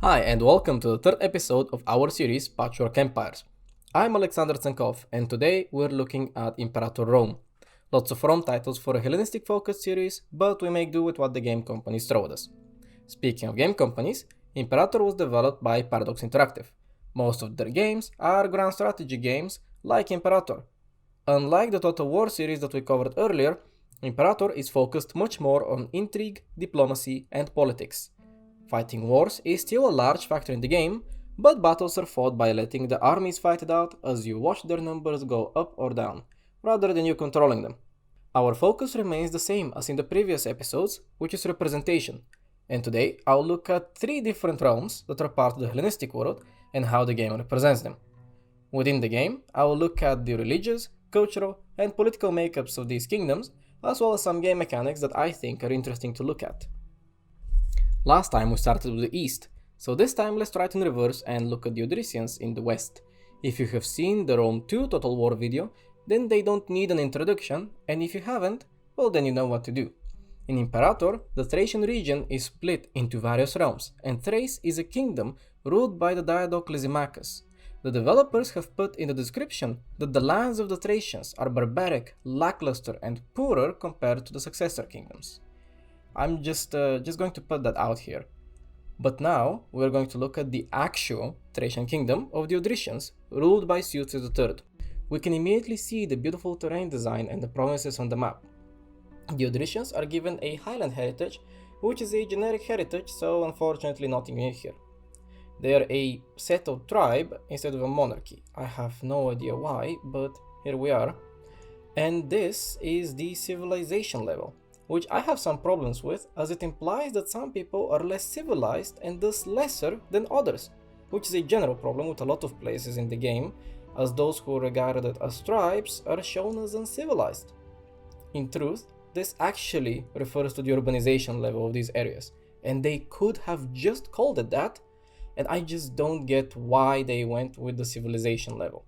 Hi, and welcome to the third episode of our series Patchwork Empires. I'm Aleksandar, and today we're looking at Imperator Rome. Lots of Rome titles for a Hellenistic focused series, but we make do with what the game companies throw at us. Speaking of game companies, Imperator was developed by Paradox Interactive. Most of their games are grand strategy games like Imperator. Unlike the Total War series that we covered earlier, Imperator is focused much more on intrigue, diplomacy, and politics. Fighting wars is still a large factor in the game, but battles are fought by letting the armies fight it out as you watch their numbers go up or down, rather than you controlling them. Our focus remains the same as in the previous episodes, which is representation, and today I'll look at 3 different realms that are part of the Hellenistic world and how the game represents them. Within the game, I will look at the religious, cultural, and political makeups of these kingdoms, as well as some game mechanics that I think are interesting to look at. Last time we started with the east, so this time let's try it in reverse and look at the Odrysians in the west. If you have seen the Rome 2 Total War video, then they don't need an introduction, and if you haven't, well then you know what to do. In Imperator, the Thracian region is split into various realms, and Thrace is a kingdom ruled by the diadoc Lysimachus. The developers have put in the description that the lands of the Thracians are barbaric, lackluster, and poorer compared to the successor kingdoms. I'm just going to put that out here. But now we're going to look at the actual Thracian kingdom of the Odrysians, ruled by Successors III. We can immediately see the beautiful terrain design and the provinces on the map. The Odrysians are given a highland heritage, which is a generic heritage, so unfortunately nothing new here. They are a settled tribe instead of a monarchy. I have no idea why, but here we are. And this is the civilization level, which I have some problems with, as it implies that some people are less civilized and thus lesser than others, which is a general problem with a lot of places in the game, as those who are regarded as tribes are shown as uncivilized. In truth, this actually refers to the urbanization level of these areas, and they could have just called it that, and I just don't get why they went with the civilization level.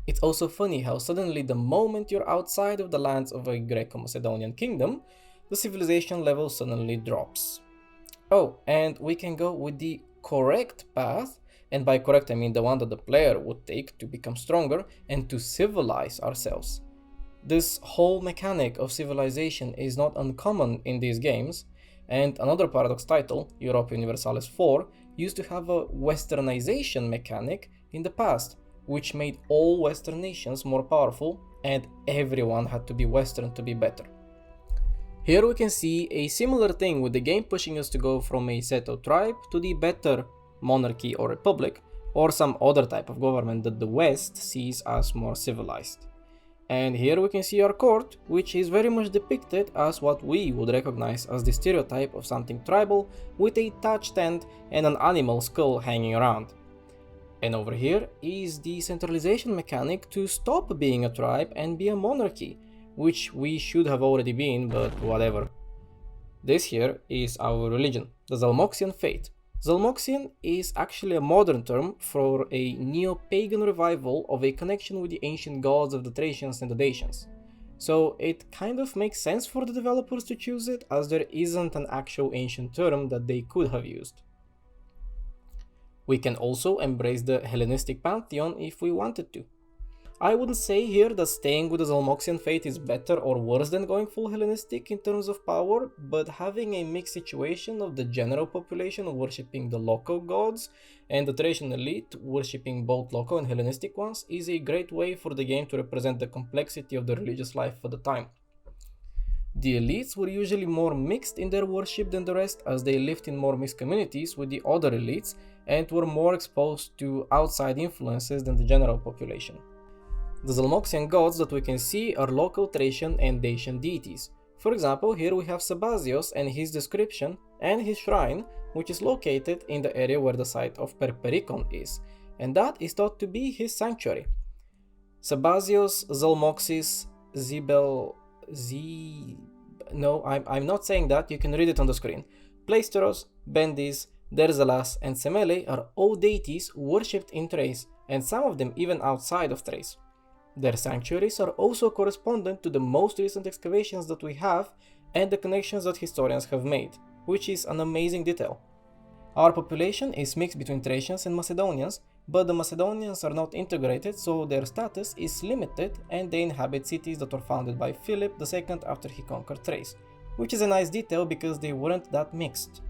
It's also funny how suddenly the moment you're outside of the lands of a Greco-Macedonian kingdom, the civilization level suddenly drops. Oh, and we can go with the correct path, and by correct I mean the one that the player would take to become stronger and to civilize ourselves. This whole mechanic of civilization is not uncommon in these games, and another Paradox title, Europa Universalis 4, used to have a westernization mechanic in the past, which made all Western nations more powerful, and everyone had to be Western to be better. Here we can see a similar thing with the game pushing us to go from a settled tribe to the better monarchy or republic, or some other type of government that the West sees as more civilized. And here we can see our court, which is very much depicted as what we would recognize as the stereotype of something tribal with a thatched tent and an animal skull hanging around. And over here is the centralization mechanic to stop being a tribe and be a monarchy, which we should have already been, but whatever. This here is our religion, the Zalmoxian faith. Zalmoxian is actually a modern term for a neo-pagan revival of a connection with the ancient gods of the Thracians and the Dacians. So it kind of makes sense for the developers to choose it, as there isn't an actual ancient term that they could have used. We can also embrace the Hellenistic pantheon if we wanted to. I wouldn't say here that staying with the Zalmoxian faith is better or worse than going full Hellenistic in terms of power, but having a mixed situation of the general population worshipping the local gods and the Thracian elite worshipping both local and Hellenistic ones is a great way for the game to represent the complexity of the religious life at the time. The elites were usually more mixed in their worship than the rest, as they lived in more mixed communities with the other elites and were more exposed to outside influences than the general population. The Zalmoxian gods that we can see are local Thracian and Dacian deities. For example, here we have Sabazios and his description and his shrine, which is located in the area where the site of Perperikon is, and that is thought to be his sanctuary. Sabazios, Zalmoxis, I'm not saying that, you can read it on the screen. Pleisteros, Bendis, Derzelas, and Semele are all deities worshipped in Thrace, and some of them even outside of Thrace. Their sanctuaries are also correspondent to the most recent excavations that we have and the connections that historians have made, which is an amazing detail. Our population is mixed between Thracians and Macedonians, but the Macedonians are not integrated, so their status is limited and they inhabit cities that were founded by Philip II after he conquered Thrace, which is a nice detail because they weren't that mixed.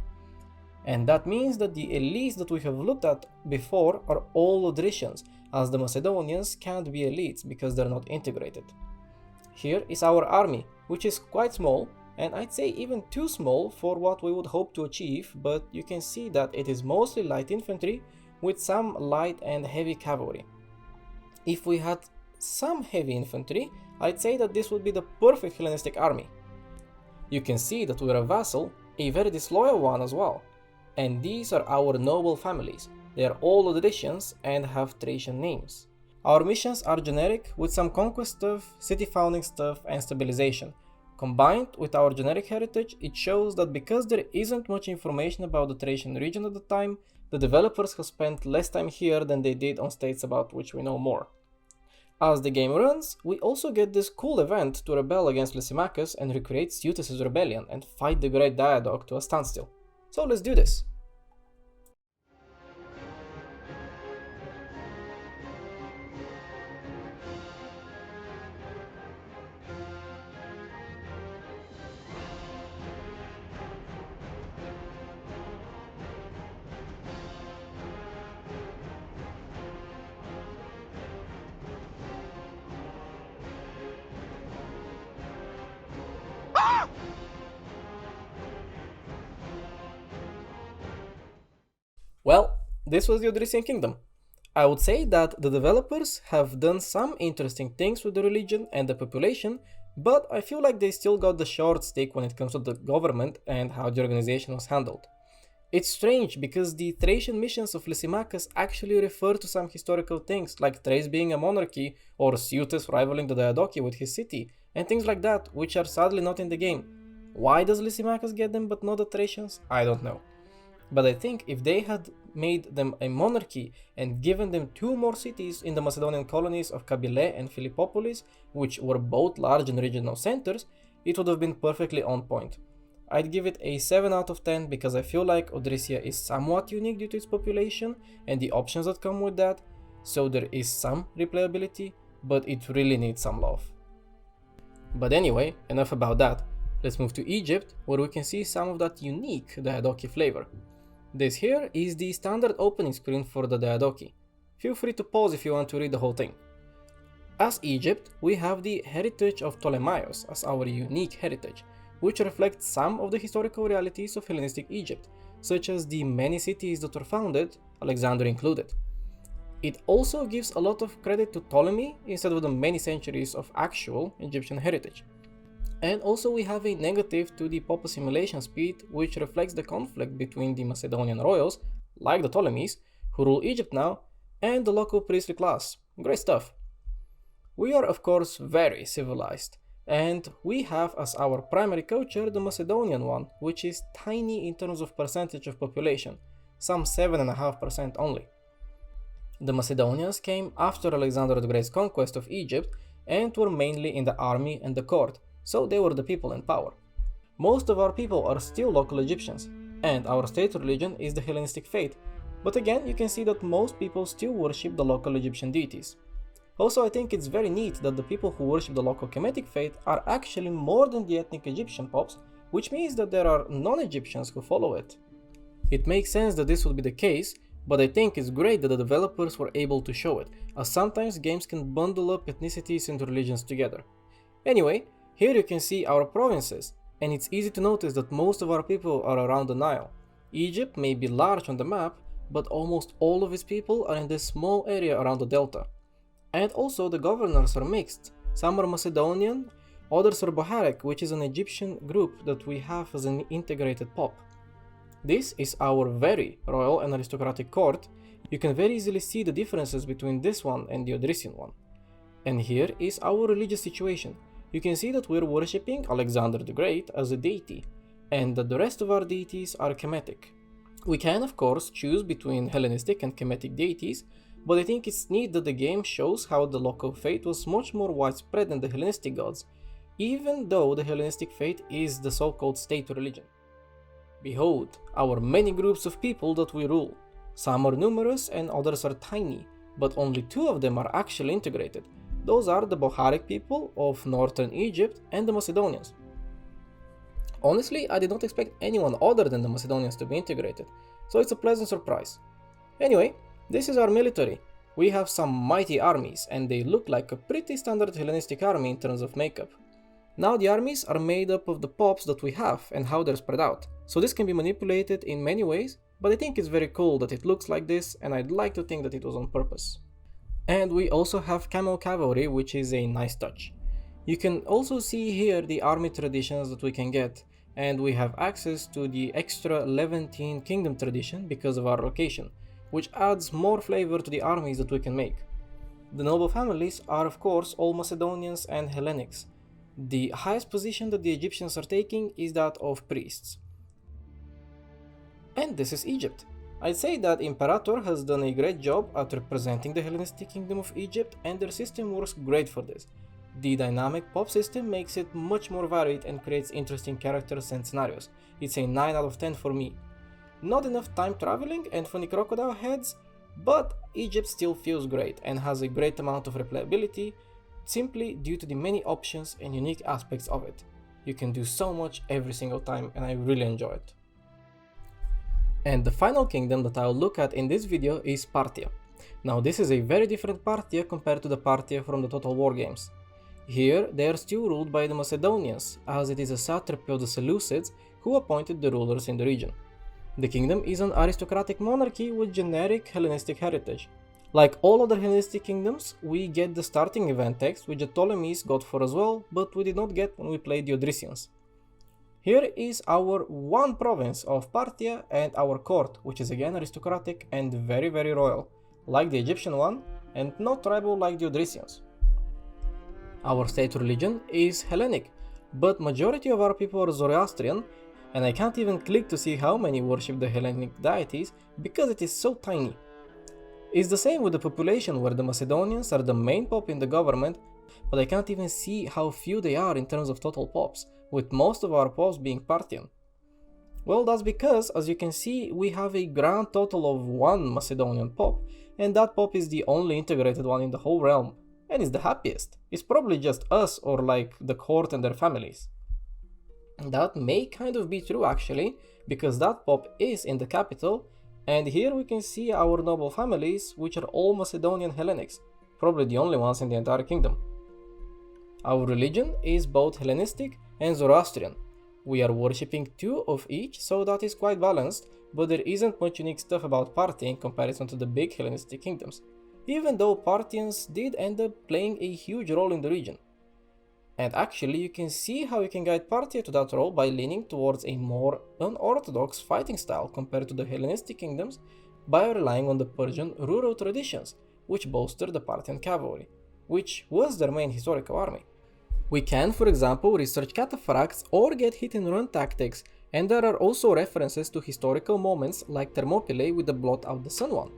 And that means that the elites that we have looked at before are all Odrysians, as the Macedonians can't be elites because they're not integrated. Here is our army, which is quite small, and I'd say even too small for what we would hope to achieve, but you can see that it is mostly light infantry with some light and heavy cavalry. If we had some heavy infantry, I'd say that this would be the perfect Hellenistic army. You can see that we're a vassal, a very disloyal one as well. And these are our noble families. They are all Odrysians and have Thracian names. Our missions are generic with some conquest stuff, city founding stuff and stabilization. Combined with our generic heritage, it shows that because there isn't much information about the Thracian region at the time, the developers have spent less time here than they did on states about which we know more. As the game runs, we also get this cool event to rebel against Lysimachus and recreate Successors' rebellion and fight the Great Diadoch to a standstill. So let's do this! Well, this was the Odrysian kingdom. I would say that the developers have done some interesting things with the religion and the population, but I feel like they still got the short stick when it comes to the government and how the organization was handled. It's strange because the Thracian missions of Lysimachus actually refer to some historical things like Thrace being a monarchy or Suetus rivaling the Diadochi with his city and things like that, which are sadly not in the game. Why does Lysimachus get them but not the Thracians? I don't know. But I think if they had made them a monarchy and given them 2 more cities in the Macedonian colonies of Kabyle and Philippopolis, which were both large and regional centers, it would have been perfectly on point. I'd give it a 7 out of 10 because I feel like Odrysia is somewhat unique due to its population and the options that come with that, so there is some replayability, but it really needs some love. But anyway, enough about that. Let's move to Egypt, where we can see some of that unique Diadochi flavor. This here is the standard opening screen for the Diadochi. Feel free to pause if you want to read the whole thing. As Egypt, we have the heritage of Ptolemaios as our unique heritage, which reflects some of the historical realities of Hellenistic Egypt, such as the many cities that were founded, Alexander included. It also gives a lot of credit to Ptolemy instead of the many centuries of actual Egyptian heritage. And also we have a negative to the pop assimilation speed, which reflects the conflict between the Macedonian royals, like the Ptolemies, who rule Egypt now, and the local priestly class. Great stuff. We are of course very civilized, and we have as our primary culture the Macedonian one, which is tiny in terms of percentage of population, some 7.5% only. The Macedonians came after Alexander the Great's conquest of Egypt and were mainly in the army and the court, so they were the people in power. Most of our people are still local Egyptians, and our state religion is the Hellenistic faith, but again you can see that most people still worship the local Egyptian deities. Also, I think it's very neat that the people who worship the local Kemetic faith are actually more than the ethnic Egyptian pops, which means that there are non-Egyptians who follow it. It makes sense that this would be the case, but I think it's great that the developers were able to show it, as sometimes games can bundle up ethnicities and religions together. Anyway, here you can see our provinces, and it's easy to notice that most of our people are around the Nile. Egypt may be large on the map, but almost all of its people are in this small area around the delta. And also the governors are mixed. Some are Macedonian, others are Bohairic, which is an Egyptian group that we have as an integrated pop. This is our very royal and aristocratic court. You can very easily see the differences between this one and the Odrysian one. And here is our religious situation. You can see that we're worshipping Alexander the Great as a deity, and that the rest of our deities are Kemetic. We can of course choose between Hellenistic and Kemetic deities, but I think it's neat that the game shows how the local faith was much more widespread than the Hellenistic gods, even though the Hellenistic faith is the so-called state religion. Behold, our many groups of people that we rule. Some are numerous and others are tiny, but only two of them are actually integrated. Those are the Boharic people of northern Egypt and the Macedonians. Honestly, I did not expect anyone other than the Macedonians to be integrated, so it's a pleasant surprise. Anyway, this is our military. We have some mighty armies, and they look like a pretty standard Hellenistic army in terms of makeup. Now the armies are made up of the pops that we have and how they're spread out, so this can be manipulated in many ways, but I think it's very cool that it looks like this, and I'd like to think that it was on purpose. And we also have camel cavalry, which is a nice touch. You can also see here the army traditions that we can get, and we have access to the extra Levantine kingdom tradition because of our location, which adds more flavor to the armies that we can make. The noble families are of course all Macedonians and Hellenics. The highest position that the Egyptians are taking is that of priests. And this is Egypt. I'd say that Imperator has done a great job at representing the Hellenistic Kingdom of Egypt, and their system works great for this. The dynamic pop system makes it much more varied and creates interesting characters and scenarios. It's a 9 out of 10 for me. Not enough time traveling and funny crocodile heads, but Egypt still feels great and has a great amount of replayability simply due to the many options and unique aspects of it. You can do so much every single time, and I really enjoy it. And the final kingdom that I'll look at in this video is Parthia. Now this is a very different Parthia compared to the Parthia from the Total War games. Here they are still ruled by the Macedonians, as it is a satrapy of the Seleucids who appointed the rulers in the region. The kingdom is an aristocratic monarchy with generic Hellenistic heritage. Like all other Hellenistic kingdoms, we get the starting event text which the Ptolemies got for as well, but we did not get when we played the Odrysians. Here is our one province of Parthia and our court, which is again aristocratic and very royal, like the Egyptian one, and not tribal like the Odrysians. Our state religion is Hellenic, but majority of our people are Zoroastrian, and I can't even click to see how many worship the Hellenic deities because it is so tiny. It's the same with the population, where the Macedonians are the main pop in the government, but I can't even see how few they are in terms of total pops, with most of our pops being Parthian. Well, that's because, as you can see, we have a grand total of 1 Macedonian pop, and that pop is the only integrated one in the whole realm, and is the happiest. It's probably just us or like the court and their families. That may kind of be true actually, because that pop is in the capital, and here we can see our noble families, which are all Macedonian Hellenics, probably the only ones in the entire kingdom. Our religion is both Hellenistic and Zoroastrian. We are worshipping 2 of each, so that is quite balanced, but there isn't much unique stuff about Parthia in comparison to the big Hellenistic kingdoms, even though Parthians did end up playing a huge role in the region. And actually you can see how you can guide Parthia to that role by leaning towards a more unorthodox fighting style compared to the Hellenistic kingdoms by relying on the Persian rural traditions, which bolster the Parthian cavalry, which was their main historical army. We can, for example, research cataphracts or get hit and run tactics, and there are also references to historical moments like Thermopylae with the blot out the sun one.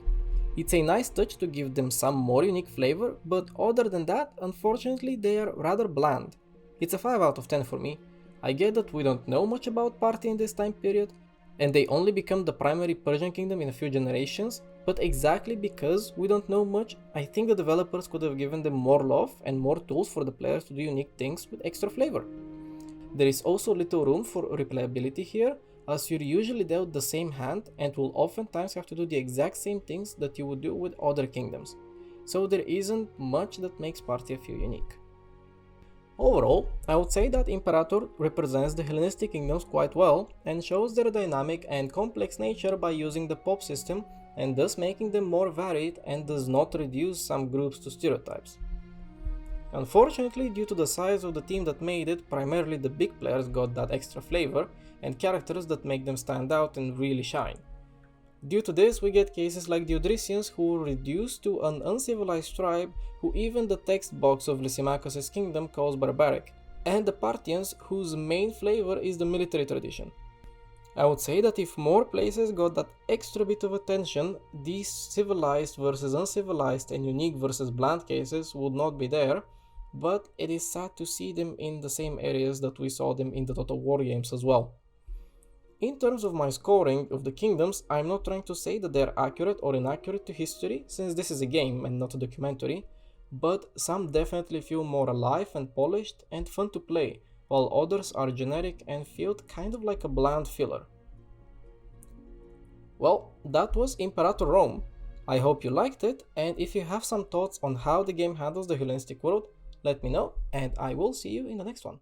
It's a nice touch to give them some more unique flavor, but other than that, unfortunately they are rather bland. It's a 5 out of 10 for me. I get that we don't know much about Parthia in this time period, and they only become the primary Persian kingdom in a few generations, but exactly because we don't know much, I think the developers could have given them more love and more tools for the players to do unique things with extra flavor. There is also little room for replayability here, as you're usually dealt the same hand and will oftentimes have to do the exact same things that you would do with other kingdoms, so there isn't much that makes Parthia feel unique. Overall, I would say that Imperator represents the Hellenistic kingdoms quite well and shows their dynamic and complex nature by using the pop system and thus making them more varied and does not reduce some groups to stereotypes. Unfortunately, due to the size of the team that made it, primarily the big players got that extra flavor and characters that make them stand out and really shine. Due to this, we get cases like the Odrysians, who were reduced to an uncivilized tribe who even the text box of Lysimachus' kingdom calls barbaric, and the Parthians, whose main flavor is the military tradition. I would say that if more places got that extra bit of attention, these civilized versus uncivilized and unique versus bland cases would not be there, but it is sad to see them in the same areas that we saw them in the Total War games as well. In terms of my scoring of the kingdoms, I'm not trying to say that they're accurate or inaccurate to history, since this is a game and not a documentary, but some definitely feel more alive and polished and fun to play, while others are generic and feel kind of like a bland filler. Well, that was Imperator Rome. I hope you liked it, and if you have some thoughts on how the game handles the Hellenistic world, let me know, and I will see you in the next one.